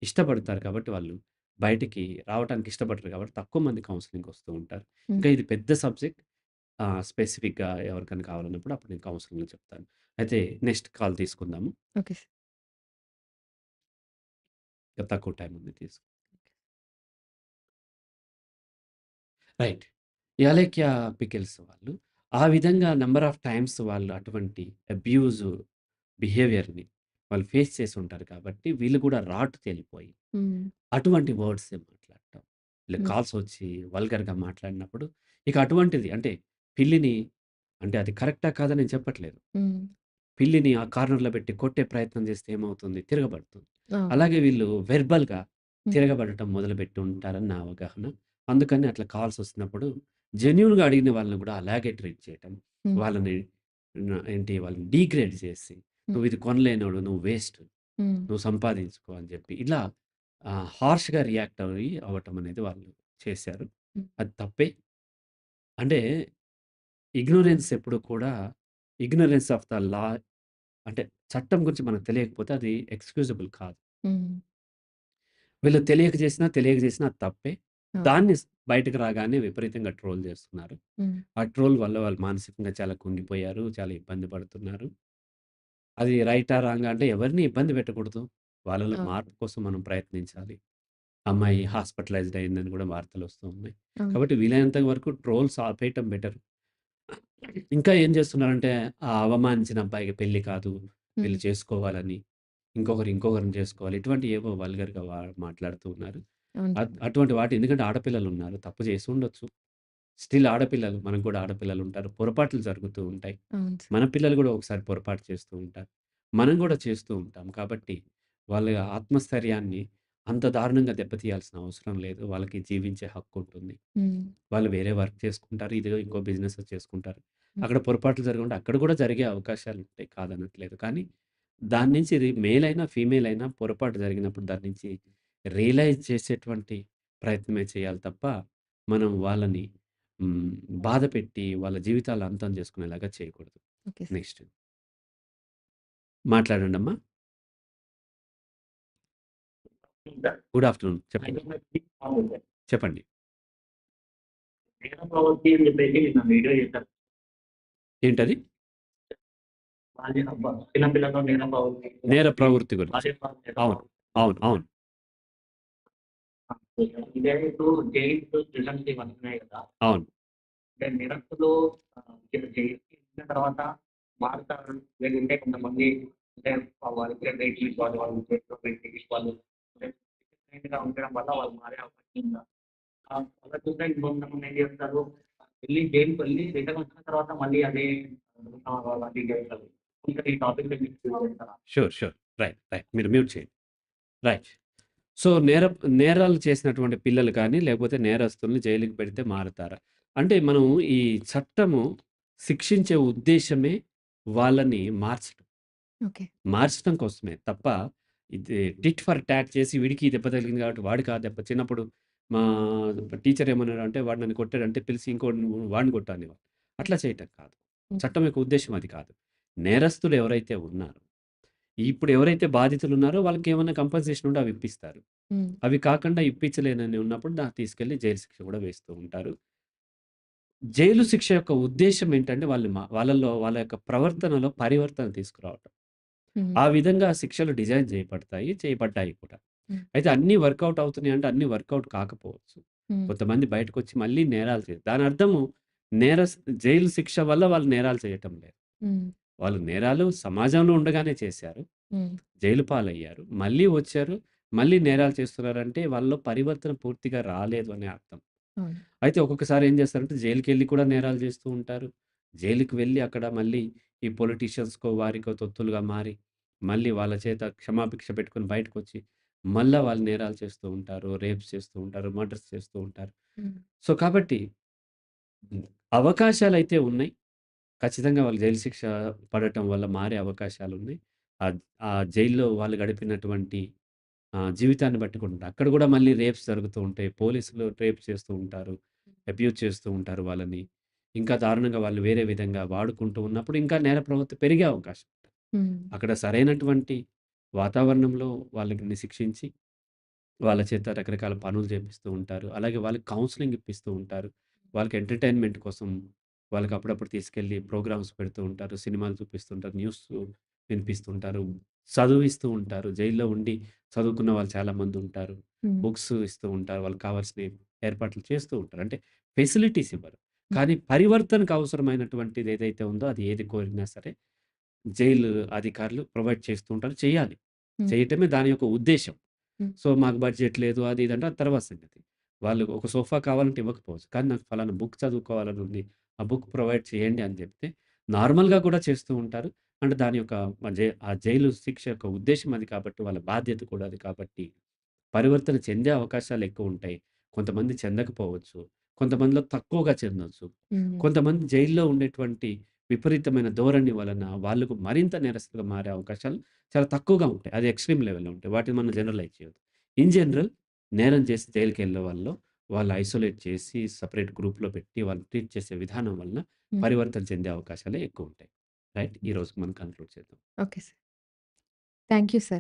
ఇష్టపడతారు కాబట్టి వాళ్ళు బయటికి రావటానికి ఇష్టపడరు కాబట్టి తక్కువ మంది కౌన్సెలింగ్‌కి వస్తూ ఉంటారు. హ్మ్. ఇంకా ఇది పెద్ద సబ్జెక్ట్. స్పెసిఫిక్‌గా ఎవరికైనా కావాలన్నప్పుడు అప్పుడు నేను కౌన్సెలింగ్‌లో చెప్తాను. అయితే నెక్స్ట్ కాల్ తీసుకుందాము. Okay sir. ఇంకా తక్కువ టైం ఉంది రైట్. ఈ అలేఖ్య పికెల్స్ వాళ్ళు ఆ విధంగా నంబర్ ఆఫ్ టైమ్స్ వాళ్ళు అటువంటి అబ్యూజ్ బిహేవియర్‌ని వాళ్ళు ఫేస్ చేసి ఉంటారు కాబట్టి వీళ్ళు కూడా రాటు తేలిపోయి హ్మ్. అటువంటి వర్డ్సే మాట్లాడటం. ఇలా హ్మ్. కాల్స్ వచ్చి వల్గర్‌గా మాట్లాడినప్పుడు ఇక అటువంటిది అంటే పిల్లిని అంటే అది కరెక్టా కాదా నేను చెప్పట్లేదు. హ్మ్. పిల్లిని ఆ కార్నర్‌లో పెట్టి కొట్టే ప్రయత్నం చేస్తే ఏమవుతుంది? తిరగబడుతుంది. అవును. అలాగే వీళ్ళు వెర్బల్‌గా హ్మ్. తిరగబడటం మొదలుపెట్టి ఉంటారని నా అవగాహన. అందుకని అట్లా కాల్స్ వస్తున్నప్పుడు జెన్యూన్‌గా అడిగిన వాళ్ళని కూడా అలాగే ట్రీట్ చేయటం. హ్మ్. వాళ్ళని ఏంటి వాళ్ళని డీగ్రేడ్ చేసి, హ్మ్. "నువ్వు ఇది కొనలేనోడు, నువ్వు వేస్ట్. హ్మ్. నువ్వు సంపాదించుకో" అని చెప్పి ఇలా హార్ష్‌గా రియాక్ట్ అవ్వటం అనేది వాళ్ళు చేశారు. హ్మ్. అది తప్పే. అంటే ఇగ్నోరెన్స్ ఎప్పుడు కూడా ఇగ్నోరెన్స్ ఆఫ్ ద లా అంటే చట్టం గురించి మనకు తెలియకపోతే అది ఎక్స్‌క్యూజబుల్ కాదు. హ్మ్. వీళ్ళు తెలియక చేసినా అది తప్పే. అవును. దాన్ని బయటకు రాగానే విపరీతంగా ట్రోల్ చేస్తున్నారు. హ్మ్. ఆ ట్రోల్ వల్ల వాళ్ళు మానసికంగా చాలా కుంగిపోయారు. చాలా ఇబ్బంది పడుతున్నారు. అది రైటా? రాంగా? అంటే ఎవరిని ఇబ్బంది పెట్టకూడదు. వాళ్ళలో అవును. మార్పు కోసం మనం ప్రయత్నించాలి. అమ్మాయి హాస్పిటలైజ్డ్ అయిందని కూడా వార్తలొస్తూ ఉన్నాయి. అవును. కాబట్టి వీలైనంత వరకు ట్రోల్స్ ఆపేయటం బెటర్. ఇంకా ఏం చేస్తున్నారంటే, ఆ అవమానించిన అబ్బాయికి పెళ్లి కాదు. హ్మ్. వీళ్ళు చేసుకోవాలని, ఇంకొకరిని చేసుకోవాలి. ఇటువంటి ఏవో వల్గర్‌గా మాట్లాడుతూ ఉన్నారు. అవును. అటువంటి వాటి ఎందుకంటే ఆడపిల్లలున్నారు. తప్పు చేసి ఉండొచ్చు. స్టిల్ ఆడపిల్లలు. మనకు కూడా ఆడపిల్లలుంటారు. పొరపాట్లు జరుగుతూ ఉంటాయి. అవును సార్. మన పిల్లలు కూడా ఒకసారి పొరపాటు చేస్తూ ఉంటారు. మనం కూడా చేస్తూ ఉంటాం. కాబట్టి వాళ్ళ ఆత్మస్థైర్యాన్ని అంత దారుణంగా దెబ్బతీయాల్సిన అవసరం లేదు. వాళ్ళకి జీవించే హక్కుంటుంది. హ్మ్. వాళ్ళు వేరే వర్క్ చేసుకుంటారు. ఇదిగో ఇంకో బిజినెస్ చేసుకుంటారు. హ్మ్. అక్కడ పొరపాట్లు జరుగుంటే అక్కడ కూడా జరిగే అవకాశాలుంటాయి. కాదనట్లేదు. కానీ దాని నుంచి మేల్ అయినా, ఫీమేల్ అయినా పొరపాటు జరిగినప్పుడు దాని నుంచి రియలైజ్ చేసేటువంటి ప్రయత్నమే చేయాలి తప్ప, మనం వాళ్ళని హ్మ్, బాధపెట్టి వాళ్ళ జీవితాలు అంతం చేసుకునేలాగా చేయకూడదు. Okay sir. నెక్స్ట్ మాట్లాడండమ్మా. Good afternoon. చెప్పండి. చెప్పండి. నేరం ప్రవృత్తి అని చెప్పేసి నిన్న వీడియో చేశారు. ఏంటది? చిన్న పిల్లల్లో నేరం ప్రవృత్తి నేర ప్రవృత్తి గురించి. అవును. అవును. అవును. ఇదే ఇప్పుడు జైల్స్, ప్రిజన్స్ ఇవన్నీ కదా! అవును. అంటే నిరస్తులు జైలుకి వెళ్ళిన తర్వాత మారుతారు. లేదంటే కొంతమంది అంటే వాళ్ళు ఇంగ్లీష్ వాళ్ళు ఇంగ్లీష్ వాళ్ళు డిఫరెంట్‌గా ఉండడం వల్ల వాళ్ళు మారే అవకాశం ఉందా? అలా చూస్తే ఇంకొంతమంది ఏం చేస్తారు, జైలుకి వెళ్ళి రిటర్న్ వచ్చిన తర్వాత మళ్ళీ అదే అలాంటివి చేస్తారు. ఇంకా ఈ టాపిక్ మీద మీకు చెప్తారా? షూర్. షూర్. రైట్. మీరు మ్యూట్ చేయండి. రైట్. సో, నేరాలు చేసినటువంటి పిల్లలు కానీ, లేకపోతే నేరస్తుల్ని జైలుకి పెడితే మారతారా? అంటే మనం ఈ చట్టము శిక్షించే ఉద్దేశ్యమే వాళ్ళని మార్చడం. ఓకే. మార్చడం కోసమే తప్ప, ఇది టిట్ ఫర్ టాట్ చేసి వీడికి ఈ దెబ్బ తగిలింది కాబట్టి వాడికి ఆ దెబ్బ చిన్నప్పుడు మా టీచర్ ఏమన్నాడంటే వాడు నన్ను కొట్టాడంటే పిలిసి ఇంకోడిని వాడిని కొట్టు అనేవాడు. అట్లా చేయటం కాదు. హ్మ్. చట్టం యొక్క ఉద్దేశ్యం అది కాదు. నేరస్తులు ఎవరైతే ఉన్నారో, ఇప్పుడు ఎవరైతే బాధితులున్నారో వాళ్ళకేమన్నా కంపెన్సేషన్ ఉంటే అవి ఇప్పిస్తారు. హ్మ్. అవి కాకుండా ఇప్పించలేనని ఉన్నప్పుడు తీసుకెళ్ళి జైలు శిక్ష కూడా వేస్తూ ఉంటారు. జైలు శిక్ష యొక్క ఉద్దేశ్యం ఏంటంటే వాళ్ళలో వాళ్ళ యొక్క ప్రవర్తనలో పరివర్తన తీసుకురావటం. హ్మ్. ఆ విధంగా శిక్షలు డిజైన్ చేయబడ్డాయి కూడా. హ్మ్. అయితే అన్నీ వర్కౌట్ అవుతున్నాయి అంటే అన్నీ వర్కౌట్ కాకపోవచ్చు. హ్మ్. కొంతమంది బయటకొచ్చి మళ్ళీ నేరాలు దాని అర్థము జైలు శిక్ష వల్ల వాళ్ళు నేరాలు చేయటం లేదు. హ్మ్. వాళ్ళు నేరాలు సమాజంలో ఉండగానే చేశారు. హ్మ్. జైలు పాలయ్యారు. మళ్ళీ వచ్చారు. మళ్ళీ నేరాలు చేస్తున్నారంటే వాళ్ళలో పరివర్తన పూర్తిగా రాలేదు అనే అర్థం. అవును. అయితే ఒక్కొక్కసారి ఏం చేస్తారంటే జైలుకెళ్ళి కూడా నేరాలు చేస్తూ ఉంటారు. జైలుకి వెళ్ళి అక్కడ మళ్ళీ ఈ పొలిటీషియన్స్‌కో, వారికో తొత్తులుగా మారి, మళ్ళీ వాళ్ళ చేత క్షమాభిక్ష పెట్టుకొని బయటకొచ్చి, మళ్ళా వాళ్ళు నేరాలు చేస్తూ ఉంటారు. రేప్స్ చేస్తూ ఉంటారు. మర్డర్స్ చేస్తూ ఉంటారు. హ్మ్. సో, కాబట్టి అవకాశాలైతే ఉన్నాయి. ఖచ్చితంగా వాళ్ళు జైలు శిక్ష పడటం వల్ల మారే అవకాశాలున్నాయి. ఆహ్, ఆ జైల్‌లో వాళ్ళు గడిపినటువంటి జీవితాన్ని బట్టి కూడా ఉంటాయి. అక్కడ గూడా మళ్ళీ రేప్స్ జరుగుతూ ఉంటాయి. పోలీసులు రేప్ చేస్తూ ఉంటారు. అబ్యూజ్ చేస్తూ ఉంటారు వాళ్ళని. ఇంకా దారుణంగా వాళ్ళు వేరే విధంగా వాడుకుంటూ ఉన్నప్పుడు ఇంకా నేర ప్రవృత్తి పెరిగే అవకాశం ఉంటది. హ్మ్. అక్కడ సరైనటువంటి వాతావరణంలో వాళ్ళని శిక్షించి వాళ్ళ చేత రకరకాల పనులు చేపిస్తూ ఉంటారు. అలాగే వాళ్ళకి కౌన్సెలింగ్ ఇప్పిస్తూ ఉంటారు. వాళ్ళకి ఎంటర్‌టైన్‌మెంట్ కోసం వాళ్ళకి అప్పుడప్పుడు తీసుకెళ్ళి ప్రోగ్రామ్స్ పెడుతూ ఉంటారు. సినిమాలు చూపిస్తుంటారు. న్యూస్ వినిపిస్తుంటారు. చదువిస్తూ ఉంటారు. జైల్‌లో ఉండి చదువుకున్న వాళ్ళు చాలామందుంటారు. హ్మ్. బుక్స్ ఇస్తూ ఉంటారు. వాళ్ళకి కావాల్సినయి ఏర్పాట్లు చేస్తూ ఉంటారు. అంటే ఫెసిలిటీస్ ఇవ్వరు. హ్మ్. కానీ పరివర్తనకు అవసరమైనటువంటిది ఏదైతే ఉందో అది ఏది కోరినా సరే జైలు అధికారులు ప్రొవైడ్ చేస్తూ ఉంటారు. చేయాలి. హ్మ్. చేయటమే దాని యొక్క ఉద్దేశ్యం. హ్మ్. సో, మాకు బడ్జెట్ లేదు అది ఇది అంటే అది తర్వాత సంగతి. వాళ్ళు ఒక సోఫా కావాలంటే ఇవ్వకపోవచ్చు. కానీ నాకు ఫలానా బుక్ చదువుకోవాలని ఉంది. ఆ బుక్ ప్రొవైడ్ చేయండి అని చెప్తే నార్మల్‌గా కూడా చేస్తూ ఉంటారు. అంటే దాని యొక్క ఆ జైలు శిక్ష యొక్క ఉద్దేశ్యం అది కాబట్టి వాళ్ళ బాధ్యత కూడా అది కాబట్టి పరివర్తన చెందే అవకాశాలెక్కువుంటాయి. కొంతమంది చెందకపోవచ్చు. కొంతమందిలో తక్కువగా చెందొచ్చు. హ్మ్. కొంతమంది జైల్లో ఉండేటువంటి విపరీతమైన ధోరణి వలన వాళ్ళకు మరింత నేరస్తులుగా మారే అవకాశాలు చాలా తక్కువగా ఉంటాయి. అది ఎక్స్‌ట్రీమ్ లెవెల్‌లో ఉంటాయి. వాటిని మనం జనరలైజ్ చేయొద్దు. ఇన్ జనరల్ నేరం చేసి జైలుకెళ్ళే వాళ్ళలో వాళ్ళు ఐసోలేట్ చేసి సెపరేట్ గ్రూప్‌లో పెట్టి వాళ్ళని ట్రీట్ చేసే విధానం వలన హ్మ్. పరివర్తన చెందే అవకాశాలే ఎక్కువుంటాయి. రైట్. ఈరోజుకి మనం కంక్లూడ్ చేద్దాం. Okay sir. Thank you sir.